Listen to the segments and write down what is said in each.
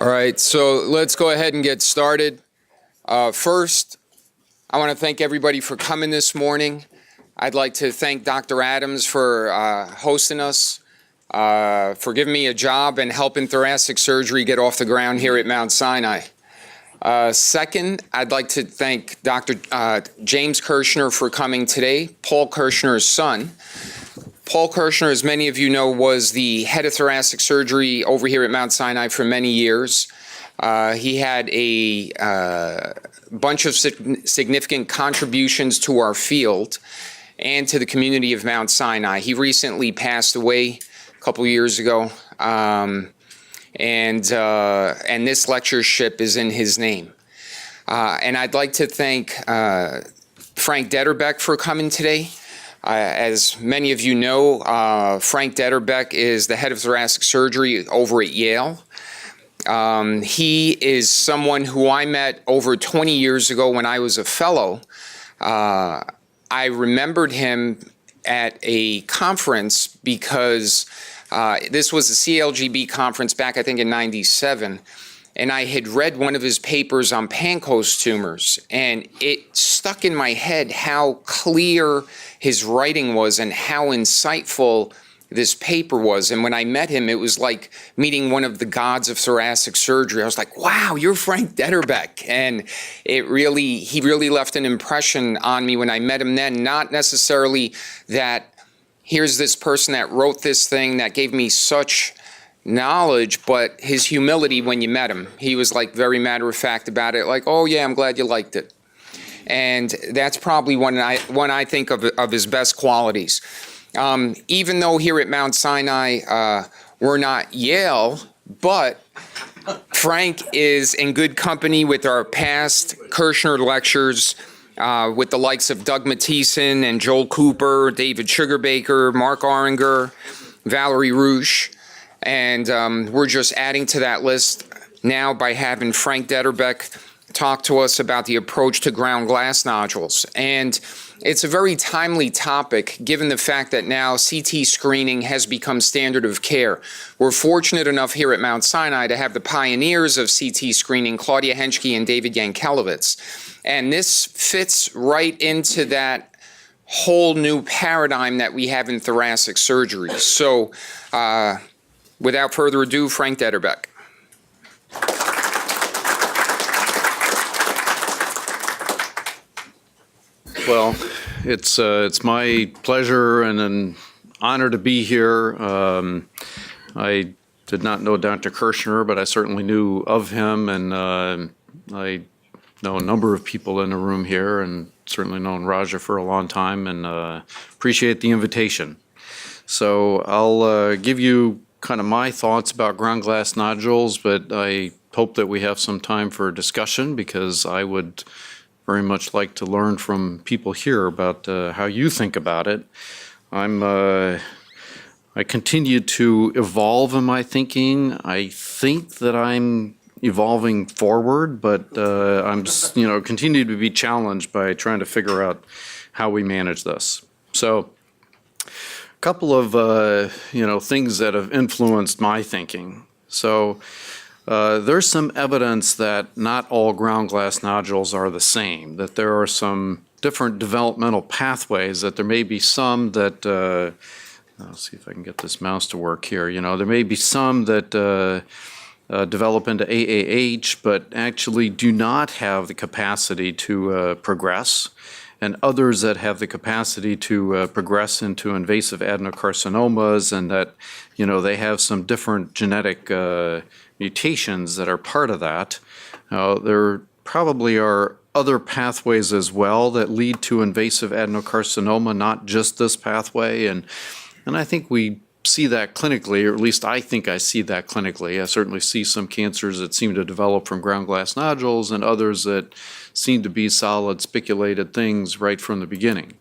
All right, so let's go ahead and get started. First, I want to thank everybody for coming this morning. I'd like to thank Dr. Adams for hosting us, for giving me a job and helping thoracic surgery get off the ground here at Mount Sinai. Second, I'd like to thank Dr. James Kirschner for coming today, Paul Kirschner's son. Paul Kirschner, as many of you know, was the head of thoracic surgery over here at Mount Sinai for many years. He had a bunch of significant contributions to our field and to the community of Mount Sinai. He recently passed away a couple years ago, and this lectureship is in his name. And I'd like to thank Frank Detterbeck for coming today. As many of you know, Frank Detterbeck is the head of thoracic surgery over at Yale. He is someone who I met over 20 years ago when I was a fellow. I remembered him at a conference because this was the CLGB conference back, I think, in '97. And I had read one of his papers on Pancoast tumors, and it stuck in my head how clear his writing was and how insightful this paper was. And when I met him, it was like meeting one of the gods of thoracic surgery. I was like, wow, you're Frank Detterbeck. And he really left an impression on me when I met him then, not necessarily that here's this person that wrote this thing that gave me such knowledge, but his humility when you met him. He was like very matter of fact about it, like, oh yeah, I'm glad you liked it. And that's probably one I think of his best qualities. Even though here at Mount Sinai we're not Yale, but Frank is in good company with our past Kirschner lectures, with the likes of Doug Mathieson and Joel Cooper, David Sugarbaker, Mark Oringer, Valerie Ruche. And we're just adding to that list now by having Frank Detterbeck talk to us about the approach to ground glass nodules. And it's a very timely topic given the fact that now CT screening has become standard of care. We're fortunate enough here at Mount Sinai to have the pioneers of CT screening, Claudia Henschke and David Yankelowitz. And this fits right into that whole new paradigm that we have in thoracic surgery. So, without further ado, Frank Detterbeck. Well, it's my pleasure and an honor to be here. I did not know Dr. Kirschner, but I certainly knew of him, and I know a number of people in the room here, and certainly known Raja for a long time, and appreciate the invitation. So I'll give you kind of my thoughts about ground glass nodules, but I hope that we have some time for discussion because I would very much like to learn from people here about how you think about it. I continue to evolve in my thinking. I think that I'm evolving forward, but I'm continue to be challenged by trying to figure out how we manage this. So, couple of things that have influenced my thinking. So there's some evidence that not all ground glass nodules are the same, that there are some different developmental pathways, that there may be some that, I'll see if I can get this mouse to work here, there may be some that develop into AAH, but actually do not have the capacity to progress, and others that have the capacity to progress into invasive adenocarcinomas, and that, they have some different genetic mutations that are part of that. There probably are other pathways as well that lead to invasive adenocarcinoma, not just this pathway, and I think we see that clinically, or at least I think I see that clinically. I certainly see some cancers that seem to develop from ground glass nodules and others that seem to be solid spiculated things right from the beginning.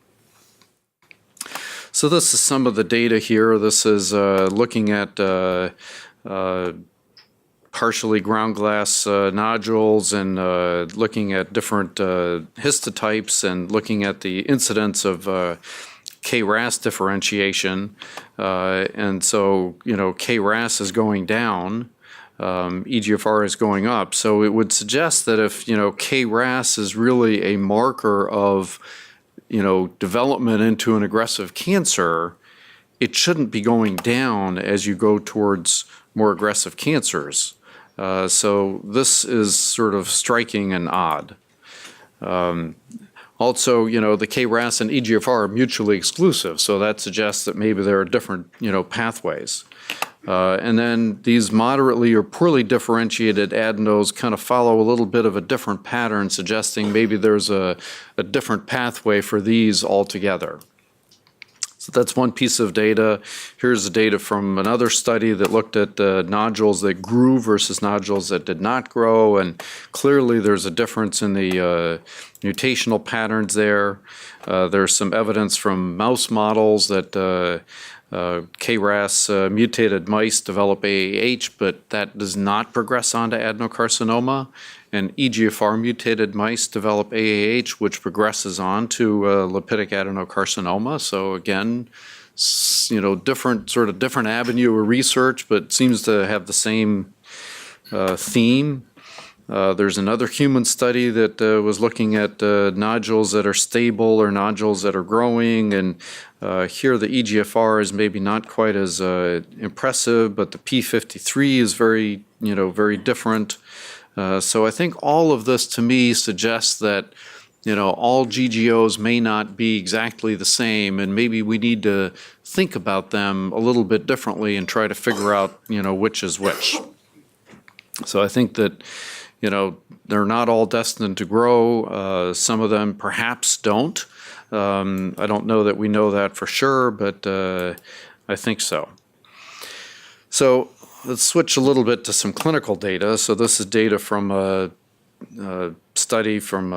So this is some of the data here. This is looking at partially ground glass nodules and looking at different histotypes and looking at the incidence of KRAS differentiation. And so, KRAS is going down EGFR is going up. So it would suggest that if, KRAS is really a marker of, development into an aggressive cancer, it shouldn't be going down as you go towards more aggressive cancers. So this is sort of striking and odd. Also, the KRAS and EGFR are mutually exclusive, so that suggests that maybe there are different, pathways. And then these moderately or poorly differentiated adenos kind of follow a little bit of a different pattern, suggesting maybe there's a different pathway for these altogether. So that's one piece of data. Here's the data from another study that looked at nodules that grew versus nodules that did not grow, and clearly there's a difference in the mutational patterns there. There's some evidence from mouse models that KRAS mutated mice develop AAH, but that does not progress onto adenocarcinoma. And EGFR mutated mice develop AAH, which progresses on to lepidic adenocarcinoma. So again, different avenue of research, but seems to have the same theme. There's another human study that was looking at nodules that are stable or nodules that are growing, and here the EGFR is maybe not quite as impressive, but the P53 is very different. So I think all of this to me suggests that all GGOs may not be exactly the same, and maybe we need to think about them a little bit differently and try to figure out which is which. So I think that they're not all destined to grow. Some of them perhaps don't. I don't know that we know that for sure, but I think so. So let's switch a little bit to some clinical data. So this is data from a study from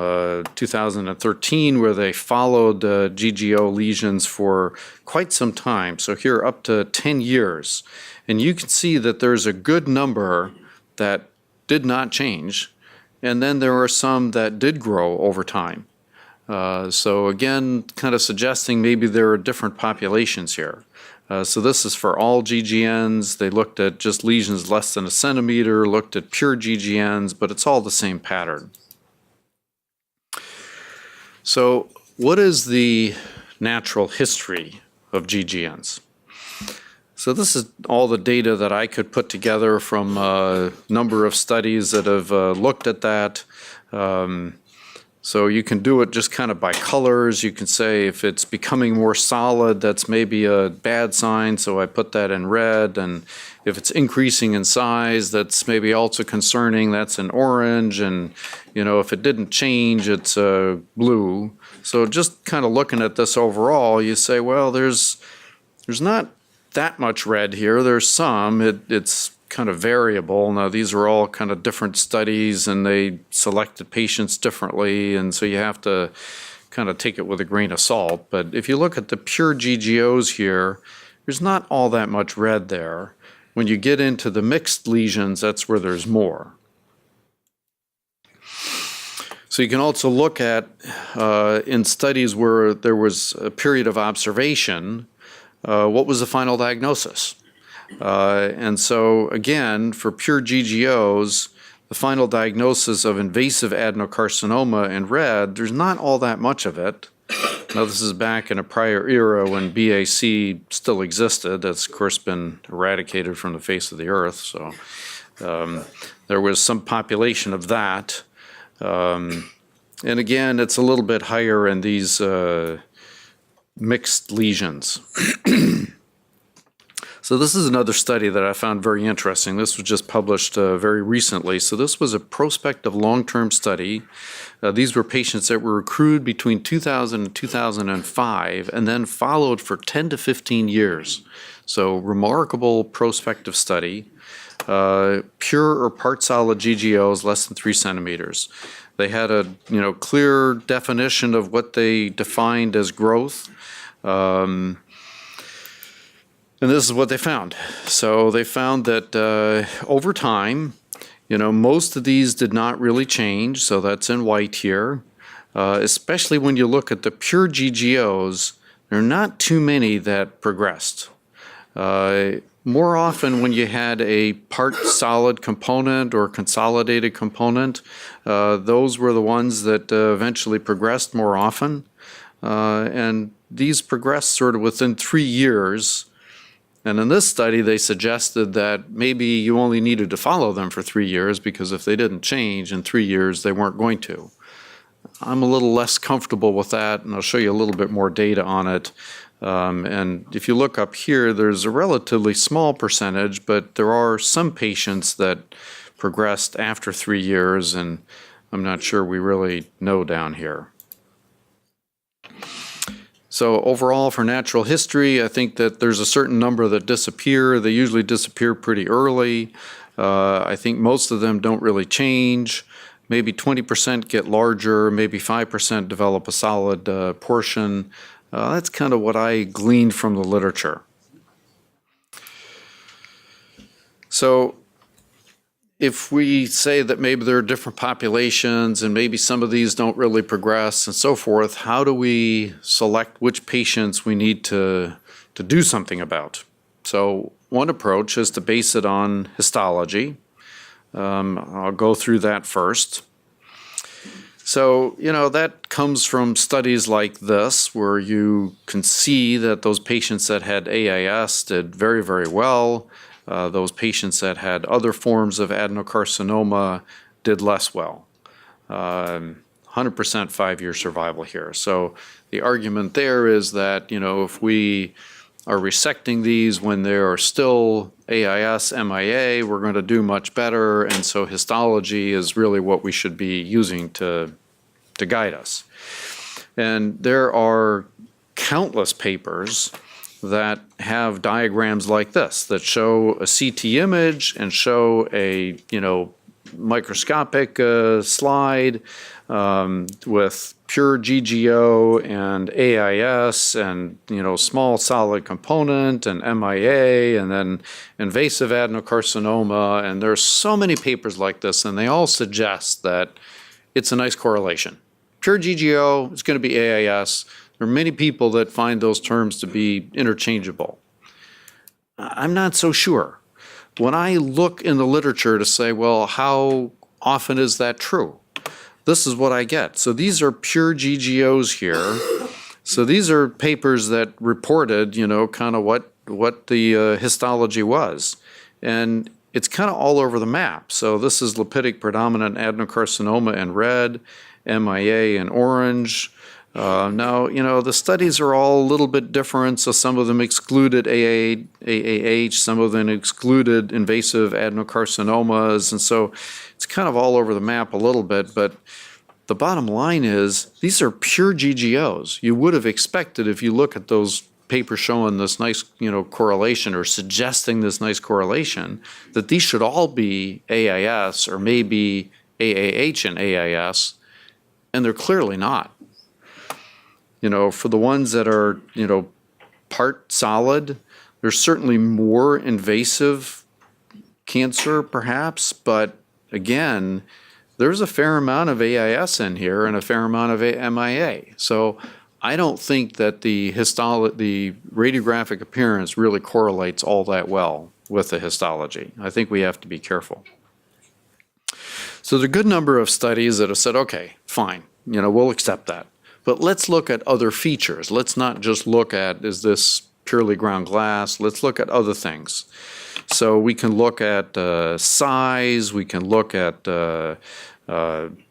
2013 where they followed GGO lesions for quite some time. So here up to 10 years. And you can see that there's a good number that did not change. And then there are some that did grow over time. So again, kind of suggesting maybe there are different populations here. So this is for all GGNs. They looked at just lesions less than a centimeter, looked at pure GGNs, but it's all the same pattern. So what is the natural history of GGNs? So this is all the data that I could put together from a number of studies that have looked at that. So you can do it just kind of by colors. You can say if it's becoming more solid, that's maybe a bad sign, so I put that in red. And if it's increasing in size, that's maybe also concerning, that's in orange. And if it didn't change, it's blue. So just kind of looking at this overall, you say, well, there's not that much red here. There's some. It's kind of variable. Now these are all kind of different studies and they selected patients differently, and so you have to kind of take it with a grain of salt. But if you look at the pure GGOs here, there's not all that much red there. When you get into the mixed lesions, that's where there's more. So you can also look at in studies where there was a period of observation, what was the final diagnosis? And so again, for pure GGOs, the final diagnosis of invasive adenocarcinoma in red, there's not all that much of it. Now this is back in a prior era when BAC still existed. That's of course been eradicated from the face of the earth. So there was some population of that. And again, it's a little bit higher in these mixed lesions. So this is another study that I found very interesting. This was just published very recently. So this was a prospective long-term study. These were patients that were recruited between 2000 and 2005 and then followed for 10 to 15 years. So remarkable prospective study. Pure or part solid GGOs less than 3 centimeters. They had a clear definition of what they defined as growth. And this is what they found. So they found that over time, most of these did not really change. So that's in white here. Especially when you look at the pure GGOs, there are not too many that progressed. more often when you had a part solid component or consolidated component, those were the ones that eventually progressed more often. And these progressed sort of within 3 years. And in this study, they suggested that maybe you only needed to follow them for 3 years because if they didn't change in 3 years, they weren't going to. I'm a little less comfortable with that, and I'll show you a little bit more data on it. And if you look up here, there's a relatively small percentage, but there are some patients that progressed after 3 years, and I'm not sure we really know down here. So overall, for natural history, I think that there's a certain number that disappear. They usually disappear pretty early. I think most of them don't really change. Maybe 20% get larger, maybe 5% develop a solid portion. That's kind of what I gleaned from the literature. So if we say that maybe there are different populations and maybe some of these don't really progress and so forth, how do we select which patients we need to do something about? So one approach is to base it on histology. I'll go through that first. So, that comes from studies like this, where you can see that those patients that had AIS did very, very well. Those patients that had other forms of adenocarcinoma did less well. 100% 5-year survival here. So the argument there is that, if we are resecting these when they are still AIS, MIA, we're going to do much better, and so histology is really what we should be using to guide us. And there are countless papers that have diagrams like this that show a CT image and show a microscopic slide with pure GGO and AIS and small solid component and MIA and then invasive adenocarcinoma, and there's so many papers like this, and they all suggest that it's a nice correlation. Pure GGO is going to be AIS. There are many people that find those terms to be interchangeable. I'm not so sure. When I look in the literature to say, well, how often is that true? This is what I get. So these are pure GGOs here. So these are papers that reported, kind of what the histology was. And it's kind of all over the map. So this is lepidic predominant adenocarcinoma in red, MIA in orange. Now, the studies are all a little bit different. So some of them excluded AAH, some of them excluded invasive adenocarcinomas. And so it's kind of all over the map a little bit. But the bottom line is these are pure GGOs. You would have expected, if you look at those papers showing this nice, correlation or suggesting this nice correlation, that these should all be AIS or maybe AAH and AIS, and they're clearly not. For the ones that are, part solid, there's certainly more invasive cancer perhaps, but again, there's a fair amount of AIS in here and a fair amount of MIA. So I don't think that the radiographic appearance really correlates all that well with the histology. I think we have to be careful. So there's a good number of studies that have said, okay, fine, we'll accept that. But let's look at other features. Let's not just look at, is this purely ground glass? Let's look at other things. So we can look at size. We can look at the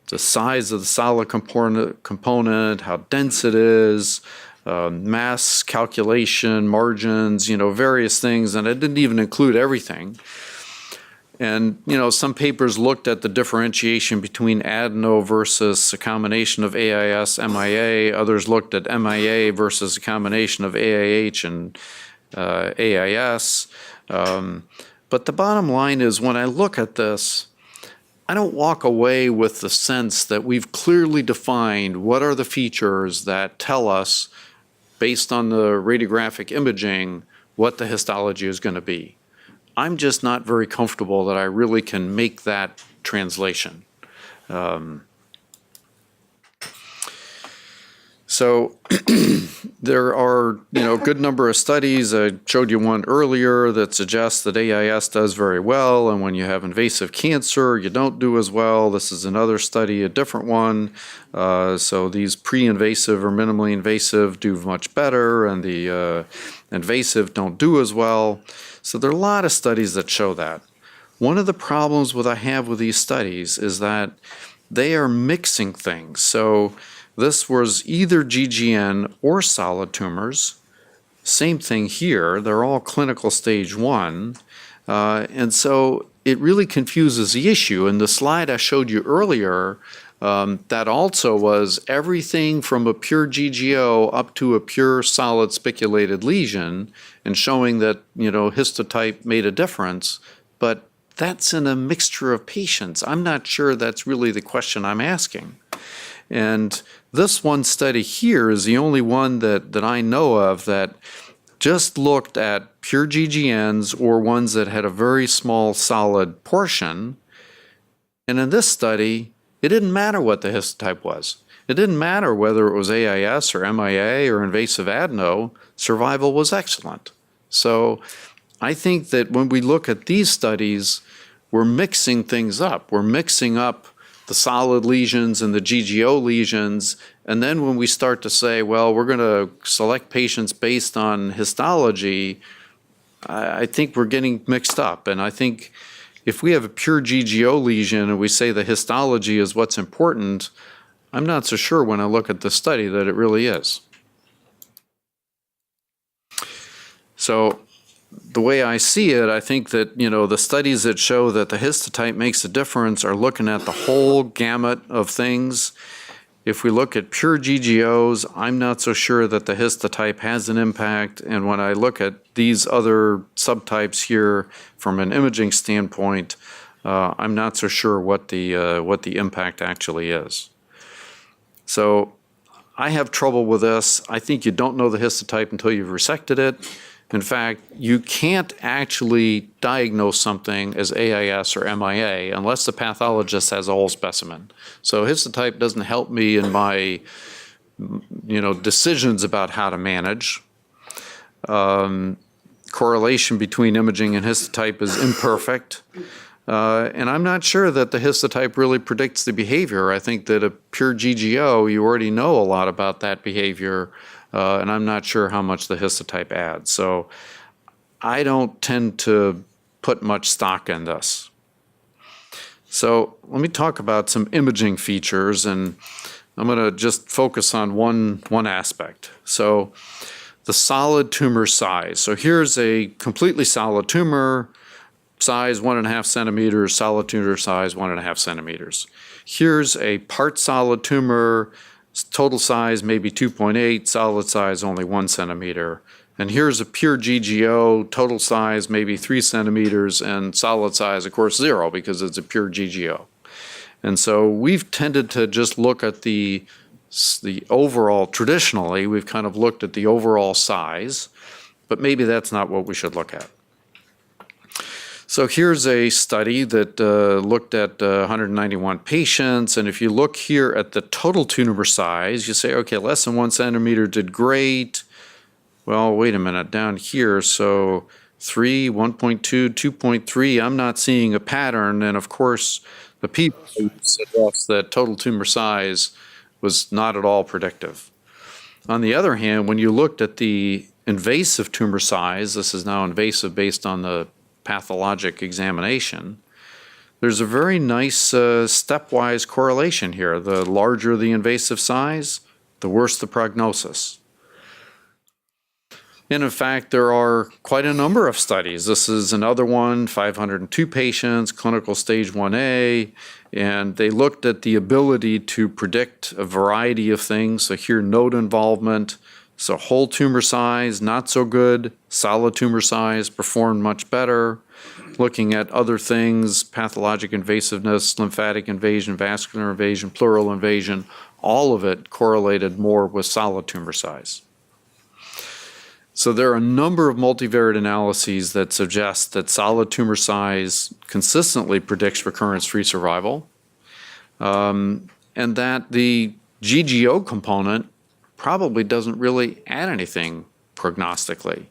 size of the solid component, how dense it is, mass calculation, margins, various things. And I didn't even include everything. And, some papers looked at the differentiation between adeno versus a combination of AIS, MIA. Others looked at MIA versus a combination of AIH and AIS. But the bottom line is, when I look at this, I don't walk away with the sense that we've clearly defined what are the features that tell us, based on the radiographic imaging, what the histology is going to be. I'm just not very comfortable that I really can make that So there are, a good number of studies. I showed you one earlier that suggests that AIS does very well, and when you have invasive cancer, you don't do as well. This is another study, a different one. So these pre-invasive or minimally invasive do much better, and the invasive don't do as well. So there are a lot of studies that show that. One of the problems I have with these studies is that they are mixing things. So this was either GGN or solid tumors. Same thing here. They're all clinical stage 1. And so it really confuses the issue. In the slide I showed you earlier, that also was everything from a pure GGO up to a pure solid spiculated lesion, and showing that, histotype made a difference. But that's in a mixture of patients. I'm not sure that's really the question I'm asking. And this one study here is the only one that I know of that just looked at pure GGNs or ones that had a very small solid portion. And in this study, it didn't matter what the histotype was. It didn't matter whether it was AIS or MIA or invasive adeno, survival was excellent. So I think that when we look at these studies, we're mixing things up. We're mixing up the solid lesions and the GGO lesions, and then when we start to say, well, we're going to select patients based on histology, I think we're getting mixed up. And I think if we have a pure GGO lesion and we say the histology is what's important, I'm not so sure when I look at the study that it really is. So the way I see it, I think that, the studies that show that the histotype makes a difference are looking at the whole gamut of things. If we look at pure GGOs, I'm not so sure that the histotype has an impact. And when I look at these other subtypes here from an imaging standpoint, I'm not so sure what the impact actually is. So I have trouble with this. I think you don't know the histotype until you've resected it. In fact, you can't actually diagnose something as AIS or MIA unless the pathologist has a whole specimen. So histotype doesn't help me in my, decisions about how to manage. Correlation between imaging and histotype is imperfect. And I'm not sure that the histotype really predicts the behavior. I think that a pure GGO, you already know a lot about that behavior. And I'm not sure how much the histotype adds. So I don't tend to put much stock in this. So let me talk about some imaging features, and I'm going to just focus on one aspect. So the solid tumor size. So here's a completely solid tumor, size 1.5 centimeters, solid tumor size 1.5 centimeters. Here's a part solid tumor, total size maybe 2.8, solid size only 1 centimeter. And here's a pure GGO, total size maybe 3 centimeters, and solid size, of course, 0 because it's a pure GGO. And so we've tended to just look at the overall, traditionally, we've kind of looked at the overall size, but maybe that's not what we should look at. So here's a study that looked at 191 patients, and if you look here at the total tumor size, you say, okay, less than 1 centimeter did great. Well, wait a minute, down here, so 3, 1.2, 2.3, I'm not seeing a pattern, and of course, the p-value suggests that total tumor size was not at all predictive. On the other hand, when you looked at the invasive tumor size, this is now invasive based on the pathologic examination, there's a very nice stepwise correlation here. The larger the invasive size, the worse the prognosis. And in fact, there are quite a number of studies. This is another one, 502 patients, clinical stage 1A, and they looked at the ability to predict a variety of things. So here, node involvement. So whole tumor size, not so good. Solid tumor size performed much better. Looking at other things, pathologic invasiveness, lymphatic invasion, vascular invasion, pleural invasion, all of it correlated more with solid tumor size. So there are a number of multivariate analyses that suggest that solid tumor size consistently predicts recurrence-free survival, and that the GGO component probably doesn't really add anything prognostically.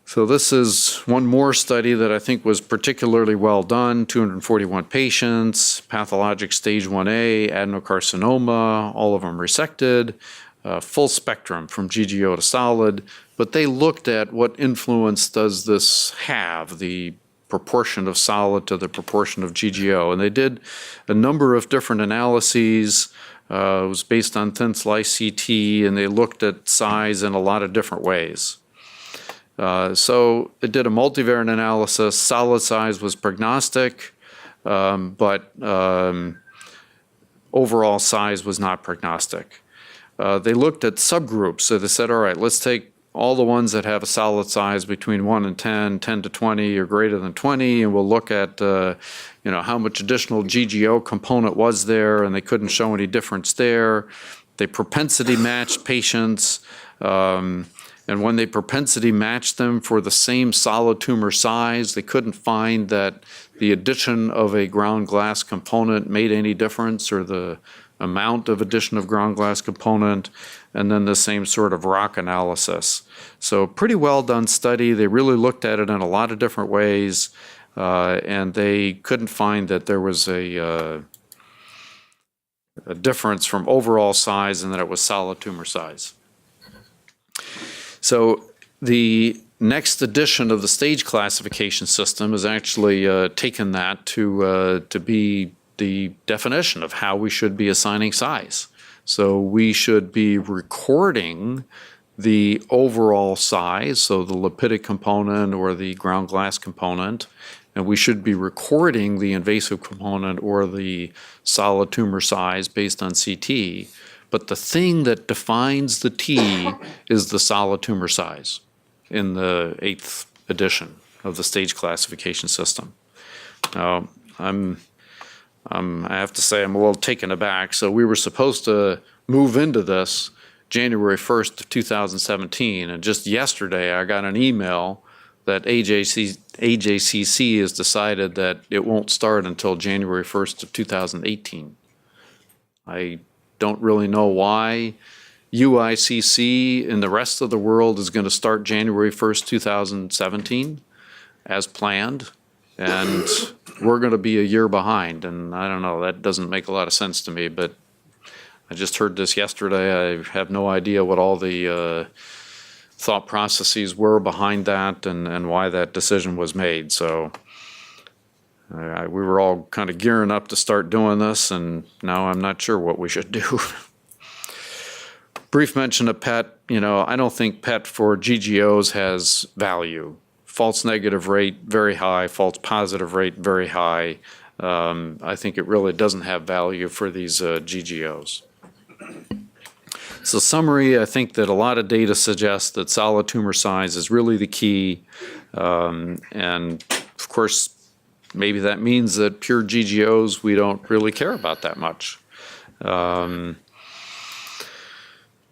So this is one more study that I think was particularly well done, 241 patients, pathologic stage 1A, adenocarcinoma, all of them resected, full spectrum from GGO to solid, but they looked at what influence does this have, the proportion of solid to the proportion of GGO, and they did a number of different analyses. It was based on thin slice CT, and they looked at size in a lot of different ways. So it did a multivariate analysis. Solid size was prognostic, but overall size was not prognostic. They looked at subgroups. So they said, all right, let's take all the ones that have a solid size between 1 and 10, 10 to 20 or greater than 20, and we'll look at how much additional GGO component was there, and they couldn't show any difference there. They propensity matched patients. And when they propensity matched them for the same solid tumor size, they couldn't find that the addition of a ground glass component made any difference, or the amount of addition of ground glass component, and then the same sort of rock analysis. So pretty well done study. They really looked at it in a lot of different ways, and they couldn't find that there was a difference from overall size and that it was solid tumor size. So the next edition of the stage classification system has actually taken that to be the definition of how we should be assigning size. So we should be recording the overall size, so the lipidic component or the ground glass component, and we should be recording the invasive component or the solid tumor size based on CT. But the thing that defines the T is the solid tumor size in the 8th edition of the stage classification system. Now, I have to say I'm a little taken aback. So we were supposed to move into this January 1st of 2017, and just yesterday I got an email that AJCC has decided that it won't start until January 1st of 2018. I don't really know why UICC in the rest of the world is going to start January 1st, 2017 as planned, and we're going to be a year behind. And I don't know, that doesn't make a lot of sense to me, but I just heard this yesterday. I have no idea what all the thought processes were behind that and why that decision was made. So we were all kind of gearing up to start doing this, and now I'm not sure what we should do. Brief mention of PET. I don't think PET for GGOs has value. False negative rate, very high. False positive rate, very high. I think it really doesn't have value for these GGOs. So summary, I think that a lot of data suggests that solid tumor size is really the key. And of course, maybe that means that pure GGOs we don't really care about that much.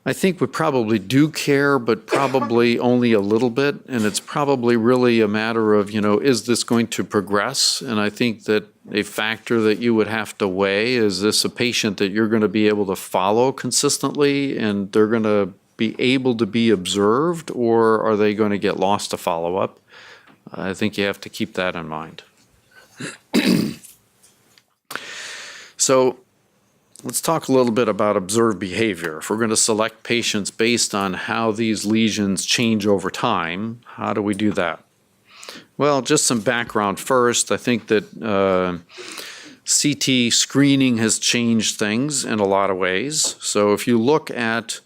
I think we probably do care, but probably only a little bit, and it's probably really a matter of, is this going to progress? And I think that a factor that you would have to weigh, is this a patient that you're going to be able to follow consistently and they're going to be able to be observed, or are they going to get lost to follow-up? I think you have to keep that in mind. So let's talk a little bit about observed behavior. If we're going to select patients based on how these lesions change over time, how do we do that? Well, just some background first. I think that CT screening has changed things in a lot of ways. So if you look at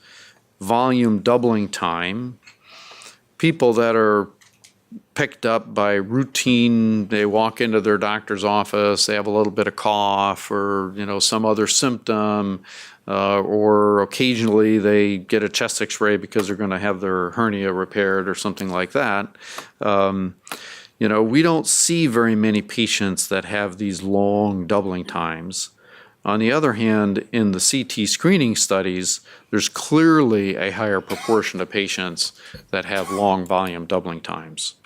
volume doubling time, people that are picked up by routine, they walk into their doctor's office, they have a little bit of cough or some other symptom, or occasionally they get a chest x-ray because they're going to have their hernia repaired or something like that. We don't see very many patients that have these long doubling times. On the other hand, in the CT screening studies, there's clearly a higher proportion of patients that have long volume doubling times.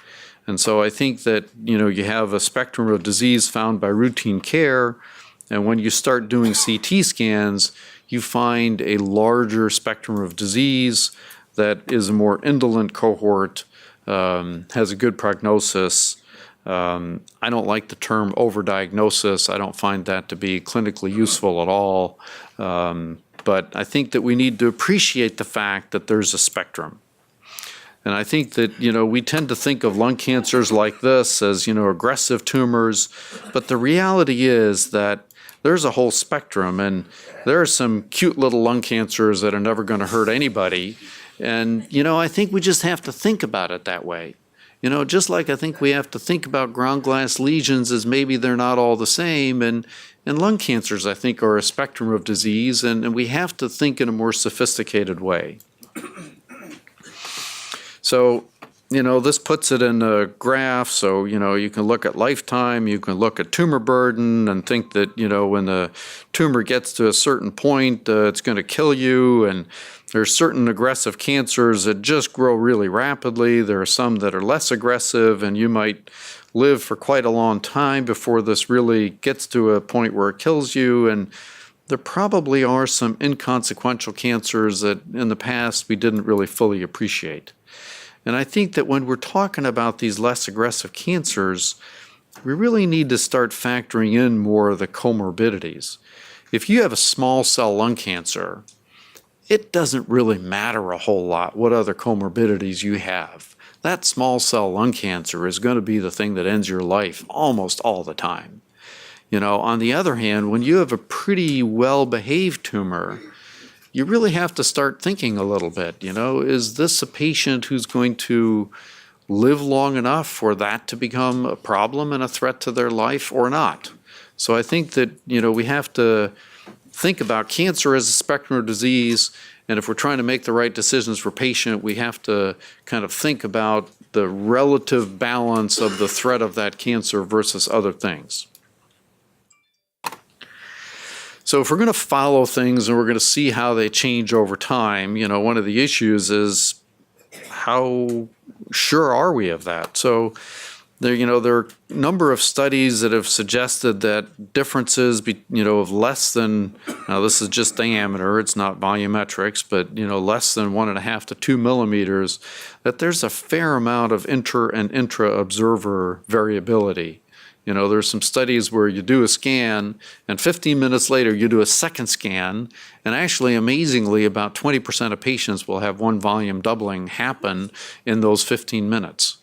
And so I think that, you have a spectrum of disease found by routine care, and when you start doing CT scans, you find a larger spectrum of disease that is a more indolent cohort, has a good prognosis. I don't like the term overdiagnosis. I don't find that to be clinically useful at all. But I think that we need to appreciate the fact that there's a spectrum. And I think that, we tend to think of lung cancers like this as, aggressive tumors, but the reality is that there's a whole spectrum, and there are some cute little lung cancers that are never going to hurt anybody. And, I think we just have to think about it that way. Just like I think we have to think about ground glass lesions as maybe they're not all the same, and lung cancers, I think, are a spectrum of disease, and we have to think in a more sophisticated way. So, this puts it in a graph. So, you can look at lifetime, you can look at tumor burden and think that, when the tumor gets to a certain point, it's going to kill you. And there's certain aggressive cancers that just grow really rapidly. There are some that are less aggressive, and you might live for quite a long time before this really gets to a point where it kills you. And there probably are some inconsequential cancers that in the past we didn't really fully appreciate. And I think that when we're talking about these less aggressive cancers, we really need to start factoring in more of the comorbidities. If you have a small cell lung cancer, it doesn't really matter a whole lot what other comorbidities you have. That small cell lung cancer is going to be the thing that ends your life almost all the time. On the other hand, when you have a pretty well-behaved tumor, you really have to start thinking a little bit, is this a patient who's going to live long enough for that to become a problem and a threat to their life or not? So I think that, we have to think about cancer as a spectrum of disease, and if we're trying to make the right decisions for patient, we have to kind of think about the relative balance of the threat of that cancer versus other things. So if we're going to follow things and we're going to see how they change over time, one of the issues is how sure are we of that? So there are a number of studies that have suggested that differences, of less than, now this is just diameter, it's not volumetrics, but, less than 1.5 to 2 millimeters, that there's a fair amount of inter and intra-observer variability. There's some studies where you do a scan, and 15 minutes later you do a second scan, and actually, amazingly, about 20% of patients will have one volume doubling happen in those 15 minutes.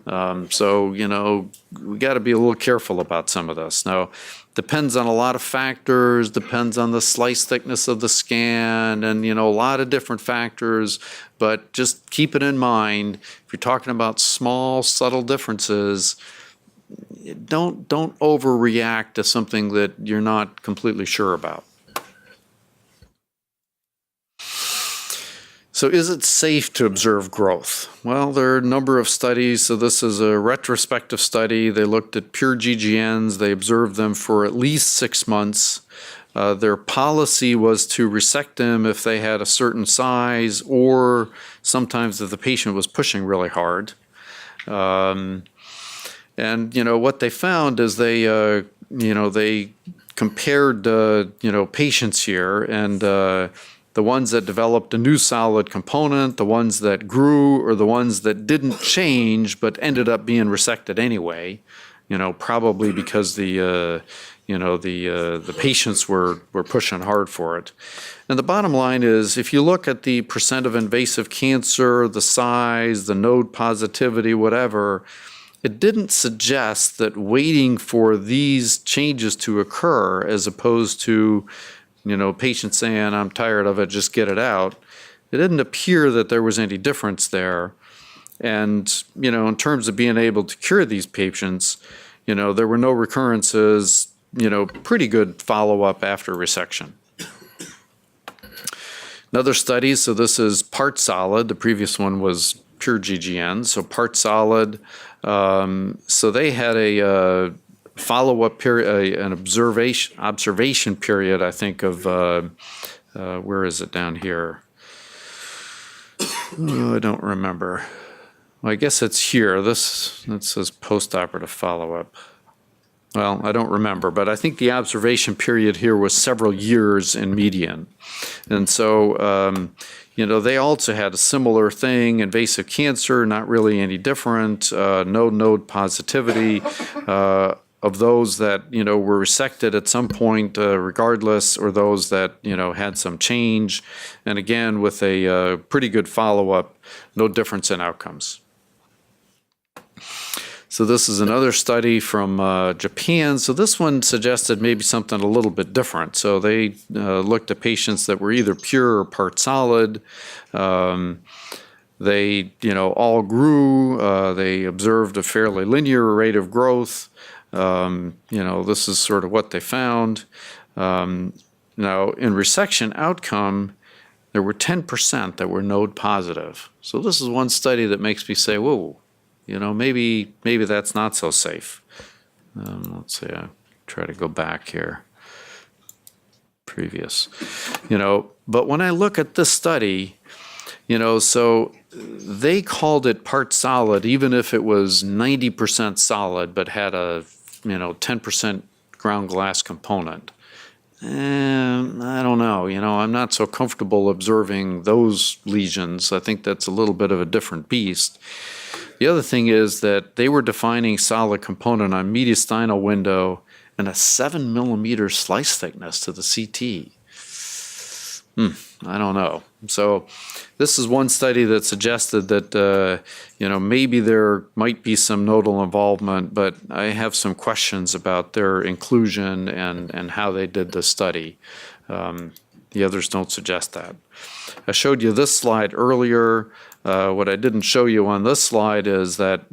So, we got to be a little careful about some of this. Now, depends on a lot of factors, depends on the slice thickness of the scan, and, a lot of different factors, but just keep it in mind, if you're talking about small, subtle differences, don't overreact to something that you're not completely sure about. So is it safe to observe growth? Well, there are a number of studies. So this is a retrospective study. They looked at pure GGNs. They observed them for at least 6 months. Their policy was to resect them if they had a certain size, or sometimes if the patient was pushing really hard. And, what they found is they compared, patients here, and the ones that developed a new solid component, the ones that grew, or the ones that didn't change but ended up being resected anyway, probably because the patients were pushing hard for it. And the bottom line is, if you look at the percent of invasive cancer, the size, the node positivity, whatever, it didn't suggest that waiting for these changes to occur, as opposed to, patients saying, I'm tired of it, just get it out. It didn't appear that there was any difference there. And, in terms of being able to cure these patients, there were no recurrences, pretty good follow-up after resection. Another study, so this is part solid. The previous one was pure GGN, so part solid. So they had a follow-up period, an observation period, I think, of, where is it down here? Oh, I don't remember. Well, I guess it's here. That says postoperative follow-up. well, I don't remember, but I think the observation period here was several years in median. And so, they also had a similar thing, invasive cancer, not really any different, no node positivity of those that, were resected at some point regardless, or those that, had some change. And again, with a pretty good follow-up, no difference in outcomes. So this is another study from Japan. So this one suggested maybe something a little bit different. So they looked at patients that were either pure or part solid. They, all grew. They observed a fairly linear rate of growth. This is sort of what they found. Now, in resection outcome, there were 10% that were node positive. So this is one study that makes me say, whoa. Maybe that's not so safe. Let's see, I'll try to go back here. Previous. But when I look at this study, so they called it part solid, even if it was 90% solid, but had a, 10% ground glass component. I don't know, I'm not so comfortable observing those lesions. I think that's a little bit of a different beast. The other thing is that they were defining solid component on mediastinal window and a 7 millimeter slice thickness to the CT. I don't know. So this is one study that suggested that, maybe there might be some nodal involvement, but I have some questions about their inclusion and how they did the study. The others don't suggest that. I showed you this slide earlier. What I didn't show you on this slide is that,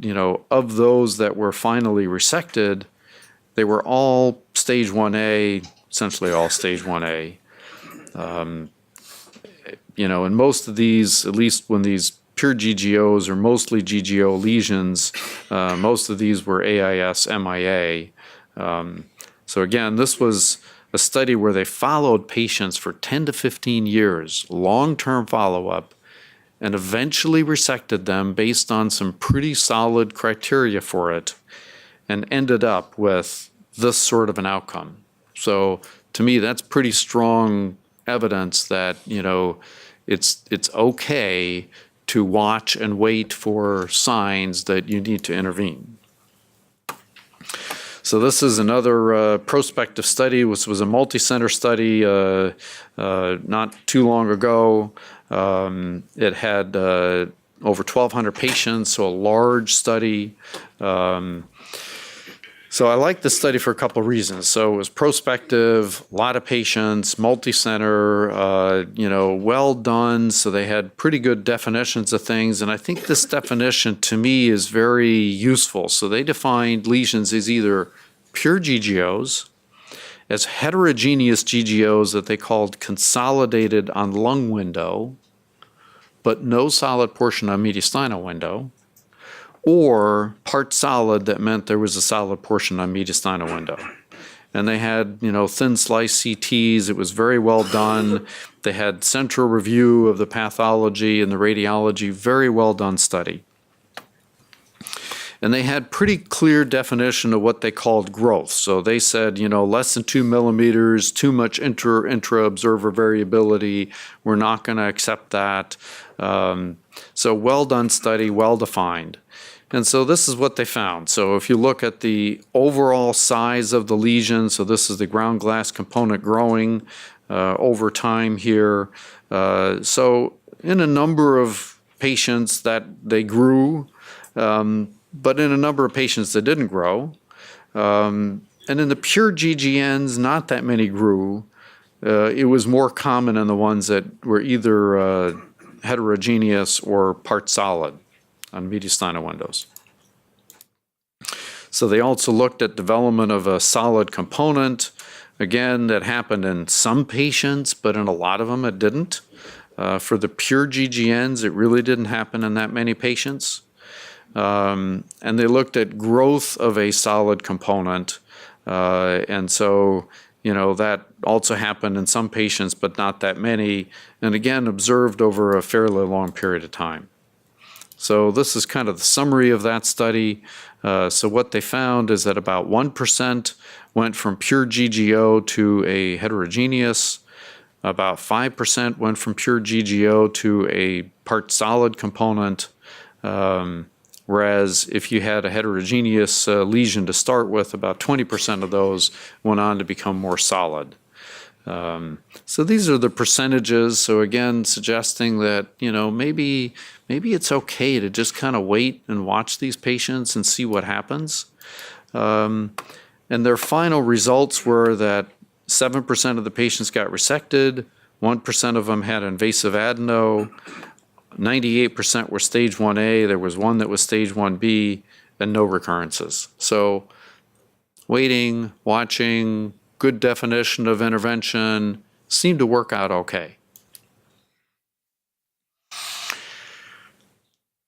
of those that were finally resected, they were all stage 1A, essentially all stage 1A. And most of these, at least when these pure GGOs or mostly GGO lesions, most of these were AIS, MIA. So again, this was a study where they followed patients for 10 to 15 years, long-term follow-up, and eventually resected them based on some pretty solid criteria for it, and ended up with this sort of an outcome. So to me, that's pretty strong evidence that, it's okay to watch and wait for signs that you need to intervene. So this is another prospective study, which was a multi-center study not too long ago. It had over 1,200 patients, so a large study. So I like this study for a couple of reasons. So it was prospective, a lot of patients, multi-center, well done. So they had pretty good definitions of things. And I think this definition to me is very useful. So they defined lesions as either pure GGOs, as heterogeneous GGOs that they called consolidated on lung window, but no solid portion on mediastinal window, or part solid that meant there was a solid portion on mediastinal window. And they had, thin slice CTs. It was very well done. They had central review of the pathology and the radiology, very well done study. And they had pretty clear definition of what they called growth. So they said, less than 2 millimeters, too much intra-observer variability. We're not going to accept that. So well done study, well defined. And so this is what they found. So if you look at the overall size of the lesion, so this is the ground glass component growing over time here. So in a number of patients that they grew, but in a number of patients that didn't grow. And in the pure GGNs, not that many grew. It was more common in the ones that were either heterogeneous or part solid on mediastinal windows. So they also looked at development of a solid component. Again, that happened in some patients, but in a lot of them it didn't. For the pure GGNs, it really didn't happen in that many patients. And they looked at growth of a solid component. And so, that also happened in some patients, but not that many. And again, observed over a fairly long period of time. So this is kind of the summary of that study. So what they found is that about 1% went from pure GGO to a heterogeneous. About 5% went from pure GGO to a part solid component. Whereas if you had a heterogeneous lesion to start with, about 20% of those went on to become more solid. So these are the percentages. So again, suggesting that, maybe it's okay to just kind of wait and watch these patients and see what happens. And their final results were that 7% of the patients got resected, 1% of them had invasive adeno, 98% were stage 1A, there was one that was stage 1B, and no recurrences. So waiting, watching, good definition of intervention seemed to work out okay.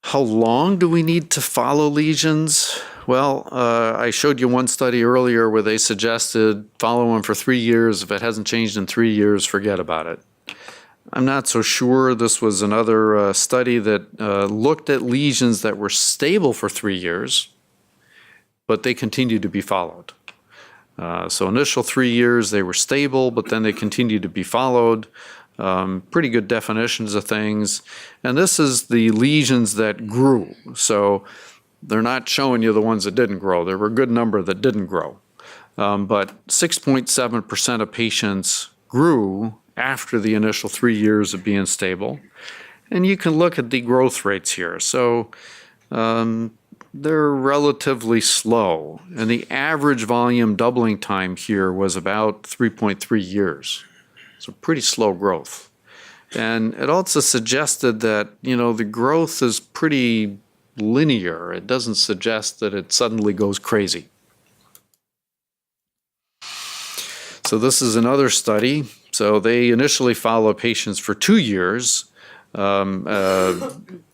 How long do we need to follow lesions? Well, I showed you one study earlier where they suggested follow them for 3 years. If it hasn't changed in 3 years, forget about it. I'm not so sure. This was another study that looked at lesions that were stable for 3 years, but they continued to be followed. So initial 3 years, they were stable, but then they continued to be followed. Pretty good definitions of things. And this is the lesions that grew. So they're not showing you the ones that didn't grow. There were a good number that didn't grow. But 6.7% of patients grew after the initial 3 years of being stable. And you can look at the growth rates here. So they're relatively slow. And the average volume doubling time here was about 3.3 years. So pretty slow growth. And it also suggested that, the growth is pretty linear. It doesn't suggest that it suddenly goes crazy. So this is another study. So they initially followed patients for 2 years, and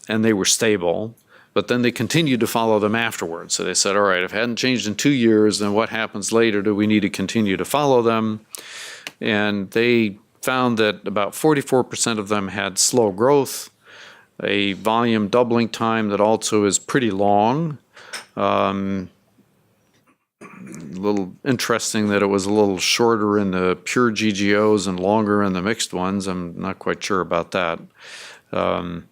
they were stable. But then they continued to follow them afterwards. So they said, all right, if it hadn't changed in 2 years, then what happens later? Do we need to continue to follow them? And they found that about 44% of them had slow growth, a volume doubling time that also is pretty long. A little interesting that it was a little shorter in the pure GGOs and longer in the mixed ones. I'm not quite sure about that. And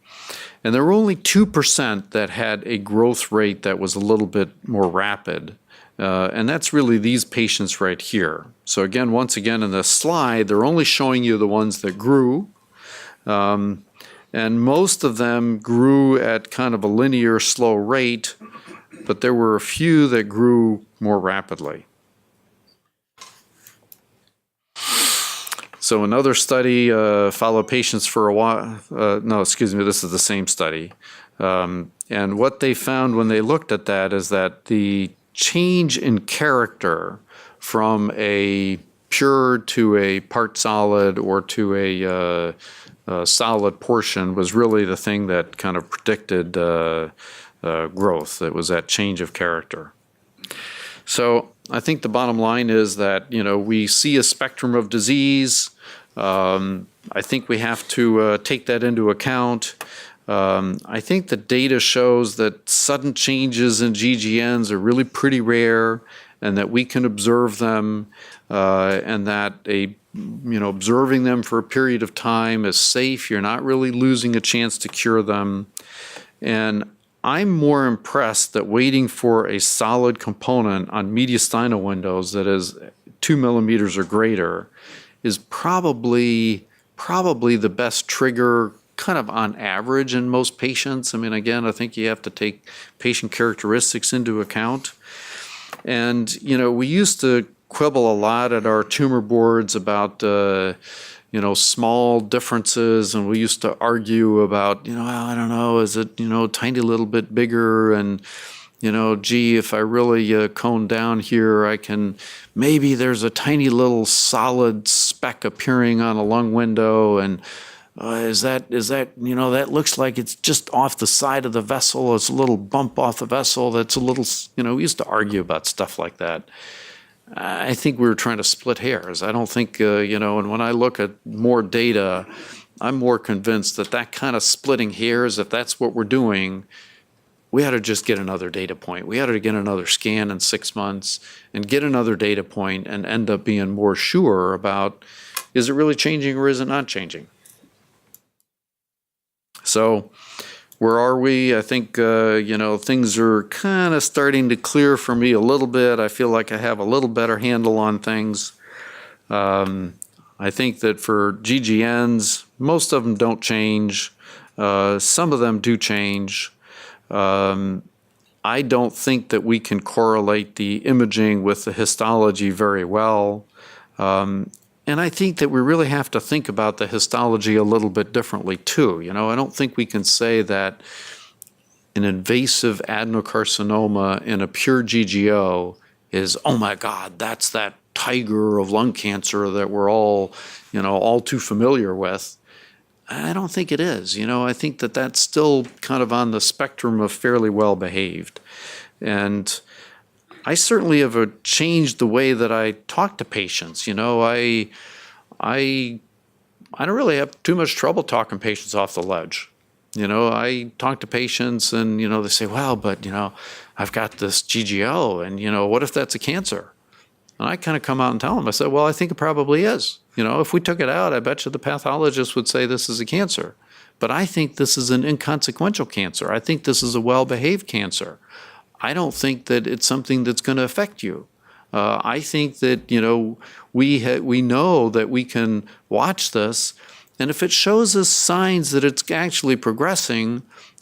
there were only 2% that had a growth rate that was a little bit more rapid. And that's really these patients right here. So again, once again in the slide, they're only showing you the ones that grew. And most of them grew at kind of a linear slow rate, but there were a few that grew more rapidly. So another study followed patients for a while. This is the same study. And what they found when they looked at that is that the change in character from a pure to a part solid or to a solid portion was really the thing that kind of predicted growth. It was that change of character. So I think the bottom line is that, we see a spectrum of disease. I think we have to take that into account. I think the data shows that sudden changes in GGNs are really pretty rare and that we can observe them and that observing them for a period of time is safe. You're not really losing a chance to cure them. And I'm more impressed that waiting for a solid component on mediastinal windows that is 2 millimeters or greater is probably the best trigger kind of on average in most patients. I mean, again, I think you have to take patient characteristics into account. And, we used to quibble a lot at our tumor boards about, small differences. And we used to argue about, I don't know, is it, tiny little bit bigger? And, gee, if I really cone down here, maybe there's a tiny little solid speck appearing on a lung window. And is that, that looks like it's just off the side of the vessel. It's a little bump off the vessel. That's a little, we used to argue about stuff like that. I think we were trying to split hairs. I don't think, and when I look at more data, I'm more convinced that that kind of splitting hairs, if that's what we're doing, we ought to just get another data point. We ought to get another scan in 6 months and get another data point and end up being more sure about, is it really changing or is it not changing? So where are we? I think, things are kind of starting to clear for me a little bit. I feel like I have a little better handle on things. I think that for GGNs, most of them don't change. Some of them do change. I don't think that we can correlate the imaging with the histology very well. And I think that we really have to think about the histology a little bit differently too. I don't think we can say that an invasive adenocarcinoma in a pure GGO is, oh my God, that's that tiger of lung cancer that we're all too familiar with. I don't think it is. I think that that's still kind of on the spectrum of fairly well behaved. And I certainly have changed the way that I talk to patients. I don't really have too much trouble talking patients off the ledge. I talk to patients and, they say, well, but, I've got this GGO and, what if that's a cancer? And I kind of come out and tell them, I said, well, I think it probably is. If we took it out, I bet you the pathologist would say this is a cancer. But I think this is an inconsequential cancer. I think this is a well-behaved cancer. I don't think that it's something that's going to affect you. I think that, we know that we can watch this, and if it shows us signs that it's actually progressing,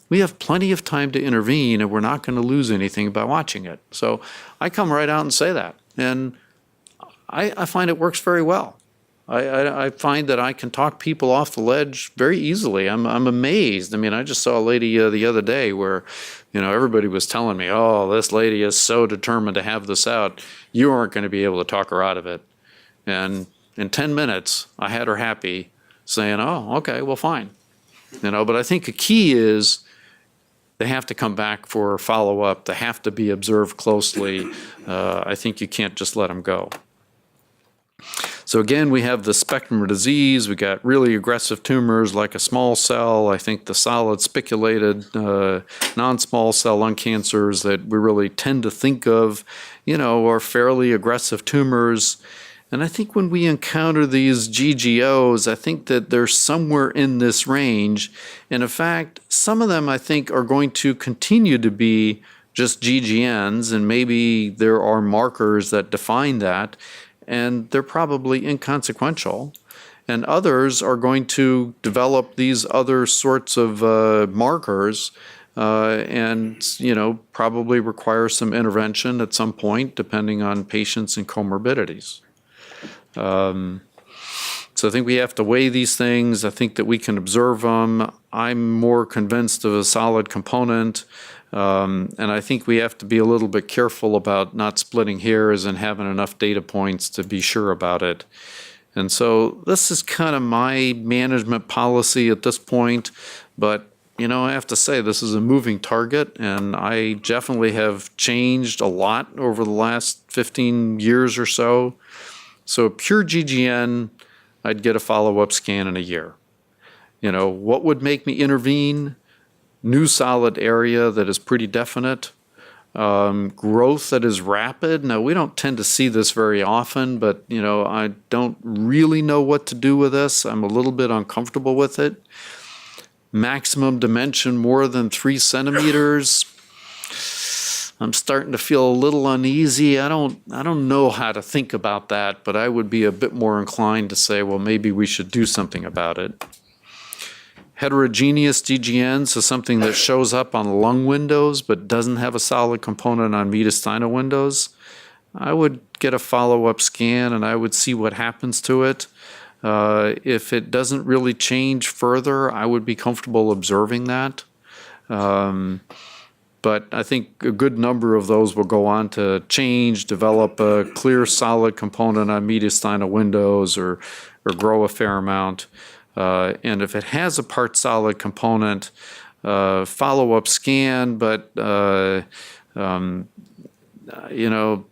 we have plenty of time to intervene, and we're not going to lose anything by watching it. So I come right out and say that, and I find it works very well. I find that I can talk people off the ledge very easily. I'm amazed. I mean, I just saw a lady the other day where, everybody was telling me, oh, this lady is so determined to have this out. You aren't going to be able to talk her out of it. And in 10 minutes, I had her happy saying, oh, okay, well, fine. But I think the key is they have to come back for follow-up. They have to be observed closely. I think you can't just let them go. So again, we have the spectrum of disease. We got really aggressive tumors like a small cell. I think the solid spiculated non-small cell lung cancers that we really tend to think of, are fairly aggressive tumors. And I think when we encounter these GGOs, I think that they're somewhere in this range. And in fact, some of them I think are going to continue to be just GGNs, and maybe there are markers that define that, and they're probably inconsequential. And others are going to develop these other sorts of markers and, probably require some intervention at some point, depending on patients and comorbidities. So I think we have to weigh these things. I think that we can observe them. I'm more convinced of a solid component. And I think we have to be a little bit careful about not splitting hairs and having enough data points to be sure about it. And so this is kind of my management policy at this point. But, I have to say this is a moving target, and I definitely have changed a lot over the last 15 years or so. So a pure GGN, I'd get a follow-up scan in a year. What would make me intervene? New solid area that is pretty definite, growth that is rapid. Now, we don't tend to see this very often, but, I don't really know what to do with this. I'm a little bit uncomfortable with it. Maximum dimension more than 3 centimeters. I'm starting to feel a little uneasy. I don't know how to think about that, but I would be a bit more inclined to say, well, maybe we should do something about it. Heterogeneous GGNs is something that shows up on lung windows but doesn't have a solid component on mediastinal windows. I would get a follow-up scan and I would see what happens to it. If it doesn't really change further, I would be comfortable observing that. But I think a good number of those will go on to change, develop a clear solid component on mediastinal windows or grow a fair amount. And if it has a part solid component, follow-up scan, but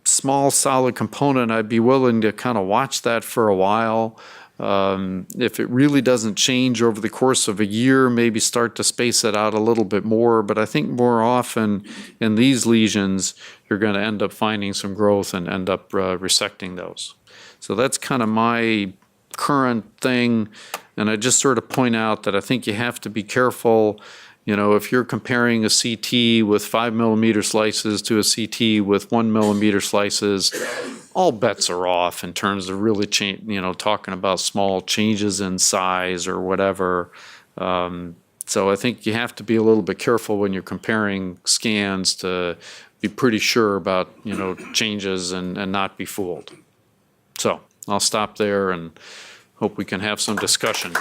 small solid component, I'd be willing to kind of watch that for a while. If it really doesn't change over the course of a year, maybe start to space it out a little bit more. But I think more often in these lesions, you're going to end up finding some growth and end up resecting those. So that's kind of my current thing. And I just sort of point out that I think you have to be careful. You know, if you're comparing a CT with 5 millimeter slices to a CT with 1 millimeter slices, all bets are off in terms of really talking about small changes in size or whatever. So I think you have to be a little bit careful when you're comparing scans to be pretty sure about, changes and not be fooled. So I'll stop there and hope we can have some discussion.